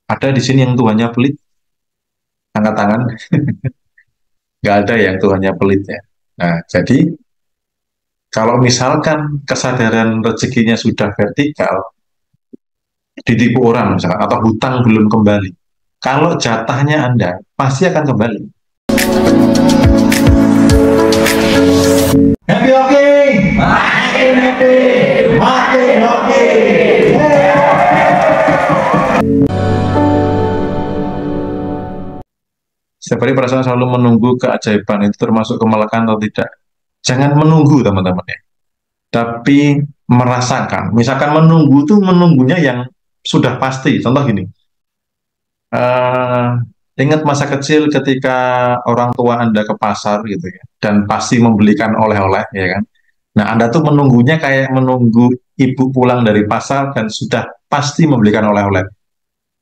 Ada di sini yang Tuhannya pelit? Angkat tangan. Nggak ada yang Tuhannya pelit ya. Nah, jadi kalau misalkan kesadaran rezekinya sudah vertikal, ditipu orang misalkan, atau hutang belum kembali, kalau jatahnya Anda pasti akan kembali. Happy Hoki! Makin happy! Makin hoki! Setiap hari perasaan selalu menunggu keajaiban itu termasuk kemelekan atau tidak. Jangan menunggu teman-teman ya. Tapi merasakan. Misalkan menunggu itu menunggunya yang sudah pasti. Contoh gini, eh ingat masa kecil ketika orang tua Anda ke pasar gitu ya, dan pasti membelikan oleh-oleh ya kan. Nah, Anda tuh menunggunya kayak menunggu ibu pulang dari pasar dan sudah pasti membelikan oleh-oleh.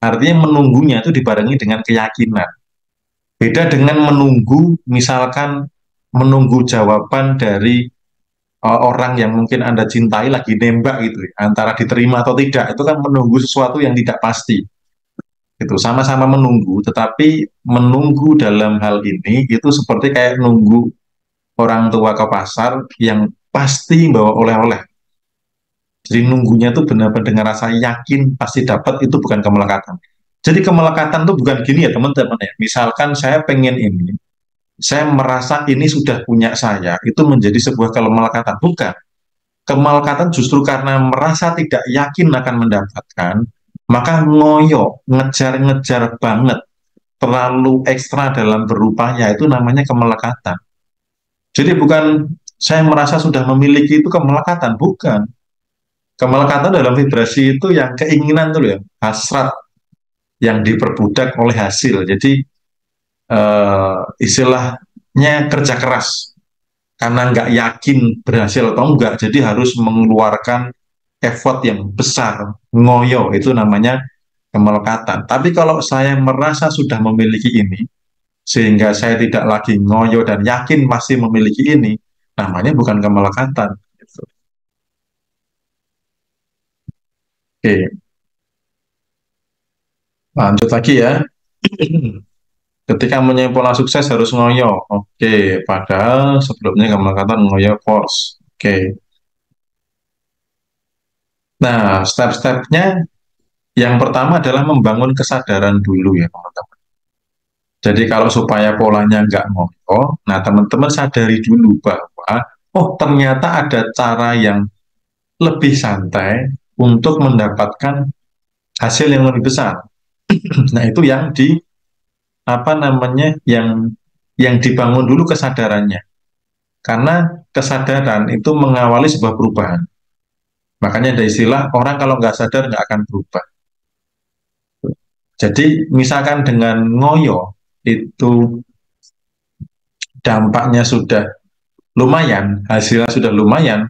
Artinya menunggunya itu dibarengi dengan keyakinan. Beda dengan menunggu, misalkan menunggu jawaban dari orang yang mungkin Anda cintai lagi nembak gitu ya, antara diterima atau tidak, itu kan menunggu sesuatu yang tidak pasti. Itu sama-sama menunggu, tetapi menunggu dalam hal ini itu seperti kayak nunggu orang tua ke pasar yang pasti bawa oleh-oleh. Jadi nunggunya tuh benar-benar dengan rasa yakin pasti dapat, itu bukan kemelekatan. Jadi kemelekatan tuh bukan gini ya teman-teman ya. Misalkan saya pengen ini, saya merasa ini sudah punya saya, itu menjadi sebuah kemelekatan. Bukan. Kemelekatan justru karena merasa tidak yakin akan mendapatkan, maka ngoyo, ngejar-ngejar banget, terlalu ekstra dalam berupaya, itu namanya kemelekatan. Jadi bukan saya merasa sudah memiliki itu kemelekatan, bukan. Kemelekatan dalam vibrasi itu yang keinginan tuh ya, hasrat yang diperbudak oleh hasil. Jadi istilahnya kerja keras karena nggak yakin berhasil atau enggak, jadi harus mengeluarkan effort yang besar, ngoyo, itu namanya kemelekatan. Tapi kalau saya merasa sudah memiliki ini, sehingga saya tidak lagi ngoyo dan yakin pasti memiliki ini, namanya bukan kemelekatan. Gitu. Oke, lanjut lagi ya. Ketika punya pola sukses harus ngoyo. Oke, padahal sebelumnya kemelekatan ngoyo force. Oke. Nah, step-stepnya yang pertama adalah membangun kesadaran dulu ya teman-teman. Jadi kalau supaya polanya nggak ngoyo, nah teman-teman sadari dulu bahwa, oh ternyata ada cara yang lebih santai untuk mendapatkan hasil yang lebih besar. Nah itu yang di apa namanya, yang dibangun dulu kesadarannya. Karena kesadaran itu mengawali sebuah perubahan. Makanya ada istilah orang kalau nggak sadar nggak akan berubah. Jadi misalkan dengan ngoyo itu dampaknya sudah lumayan, hasilnya sudah lumayan,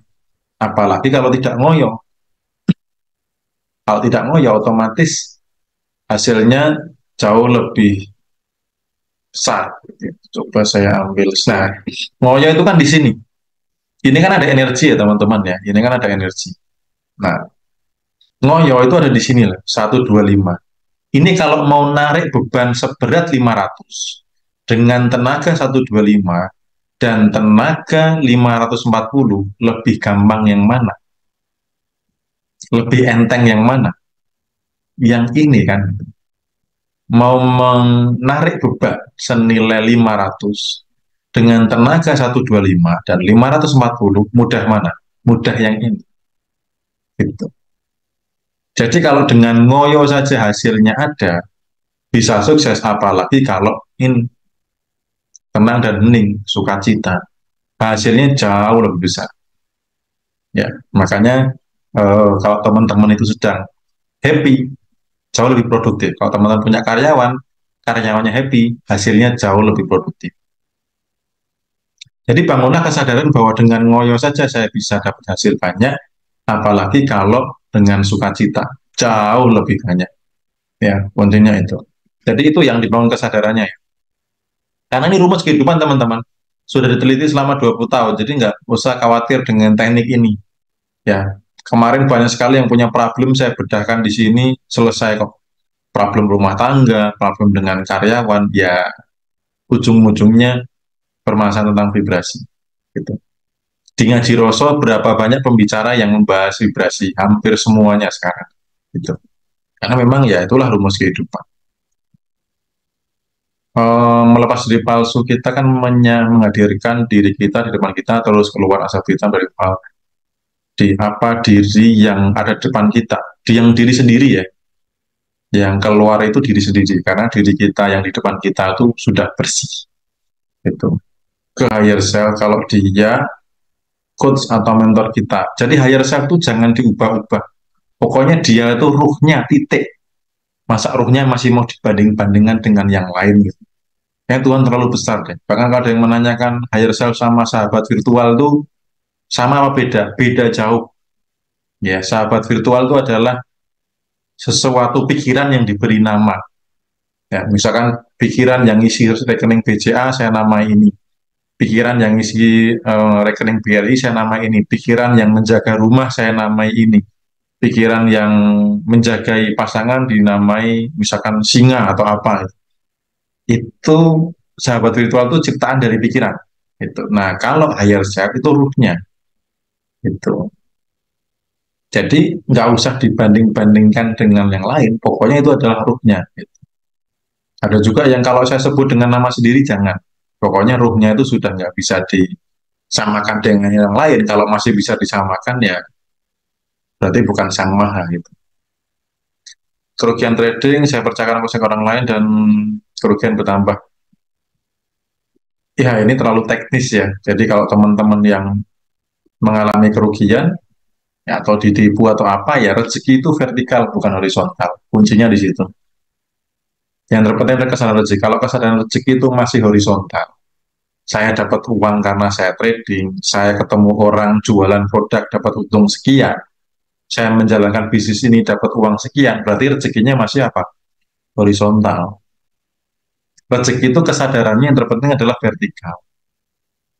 apalagi kalau tidak ngoyo. Kalau tidak ngoyo otomatis hasilnya jauh lebih besar. Coba saya ambil. Nah, ngoyo itu kan di sini. Ini kan ada energi ya teman-teman ya. Ini kan ada energi. Nah, ngoyo itu ada di sini lah, 125. Ini kalau mau narik beban seberat 500 dengan tenaga 125 dan tenaga 540, lebih gampang yang mana? Lebih enteng yang mana? Yang ini kan. Mau menarik beban senilai 500 dengan tenaga 125 dan 540, mudah mana? Mudah yang ini. Gitu. Jadi kalau dengan ngoyo saja hasilnya ada, bisa sukses, apalagi kalau ini tenang dan hening, sukacita. Hasilnya jauh lebih besar. Ya, makanya kalau teman-teman itu sedang happy, jauh lebih produktif. Kalau teman-teman punya karyawan, karyawannya happy, hasilnya jauh lebih produktif. Jadi bangunlah kesadaran bahwa dengan ngoyo saja saya bisa dapat hasil banyak, apalagi kalau dengan sukacita jauh lebih banyak. Ya, kuncinya itu. Jadi itu yang dibangun kesadarannya ya. Karena ini rumus kehidupan teman-teman. Sudah diteliti selama 20 tahun, jadi nggak usah khawatir dengan teknik ini. Ya, kemarin banyak sekali yang punya problem, saya bedahkan di sini, selesai kok. problem rumah tangga, problem dengan karyawan, ya ujung-ujungnya permasalahan tentang vibrasi. Gitu. Di Ngaji Roso berapa banyak pembicara yang membahas vibrasi? Hampir semuanya sekarang. Gitu. Karena memang ya itulah rumus kehidupan. Melepas diri palsu kita kan menghadirkan diri kita di depan kita terus keluar asal kita dari di apa diri yang ada di depan kita, di yang diri sendiri ya, yang keluar itu diri sendiri karena diri kita yang di depan kita itu sudah bersih itu ke higher self kalau dia coach atau mentor kita. Jadi higher self itu jangan diubah-ubah. Pokoknya dia itu ruhnya titik. Masa ruhnya masih mau dibanding-bandingkan dengan yang lain gitu. Ya Tuhan terlalu besar deh. Bahkan kalau ada yang menanyakan higher self sama sahabat virtual itu sama apa beda? Beda jauh. Ya, sahabat virtual itu adalah sesuatu pikiran yang diberi nama. Ya, misalkan pikiran yang isi rekening BCA saya namai ini. Pikiran yang isi rekening BRI saya namai ini. Pikiran yang menjaga rumah saya namai ini. Pikiran yang menjagai pasangan dinamai misalkan singa atau apa. Itu sahabat virtual itu ciptaan dari pikiran. Itu. Nah, kalau higher self itu ruhnya. Itu. Jadi nggak usah dibanding-bandingkan dengan yang lain. Pokoknya itu adalah ruhnya. Ada juga yang kalau saya sebut dengan nama sendiri jangan. Pokoknya ruhnya itu sudah nggak bisa disamakan dengan yang lain. Kalau masih bisa disamakan ya berarti bukan sang maha gitu. Kerugian trading saya percayakan ke orang lain dan kerugian bertambah. Ya ini terlalu teknis ya. Jadi kalau teman-teman yang mengalami kerugian ya, atau ditipu atau apa ya rezeki itu vertikal bukan horizontal. Kuncinya di situ. Yang terpenting adalah kesadaran rezeki. Kalau kesadaran rezeki itu masih horizontal. Saya dapat uang karena saya trading, saya ketemu orang jualan produk dapat untung sekian, saya menjalankan bisnis ini dapat uang sekian, berarti rezekinya masih apa? Horizontal. Rezeki itu kesadarannya yang terpenting adalah vertikal.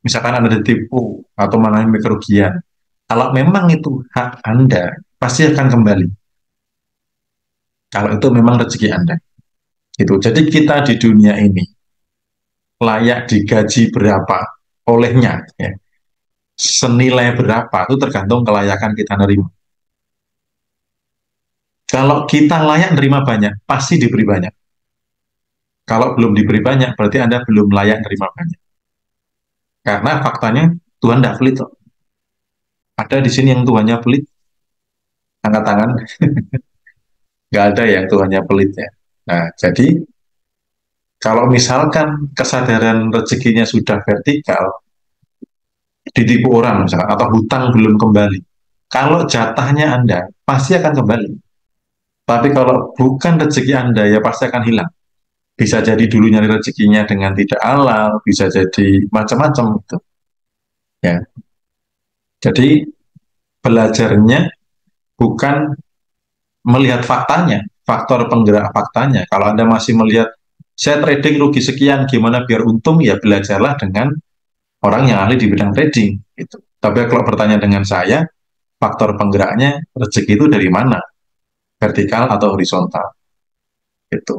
Misalkan Anda ditipu atau mengalami kerugian, kalau memang itu hak Anda, pasti akan kembali. Kalau itu memang rezeki Anda. Gitu. Jadi kita di dunia ini layak digaji berapa olehnya, ya. Senilai berapa itu tergantung kelayakan kita nerima. Kalau kita layak nerima banyak, pasti diberi banyak. Kalau belum diberi banyak, berarti Anda belum layak nerima banyak. Karena faktanya Tuhan tidak pelit kok. Ada di sini yang Tuhannya pelit, angkat tangan. Nggak ada yang Tuhannya pelit ya. Nah, jadi kalau misalkan kesadaran rezekinya sudah vertikal, ditipu orang misalkan, atau hutang belum kembali. Kalau jatahnya Anda, pasti akan kembali. Tapi kalau bukan rezeki Anda, ya pasti akan hilang. Bisa jadi dulu nyari rezekinya dengan tidak halal, bisa jadi macam-macam gitu. Ya. Jadi belajarnya bukan melihat faktanya, faktor penggerak faktanya. Kalau Anda masih melihat saya trading rugi sekian, gimana biar untung, ya belajarlah dengan orang yang ahli di bidang trading. Gitu. Tapi kalau bertanya dengan saya, faktor penggeraknya rezeki itu dari mana? Vertikal atau horizontal? Gitu.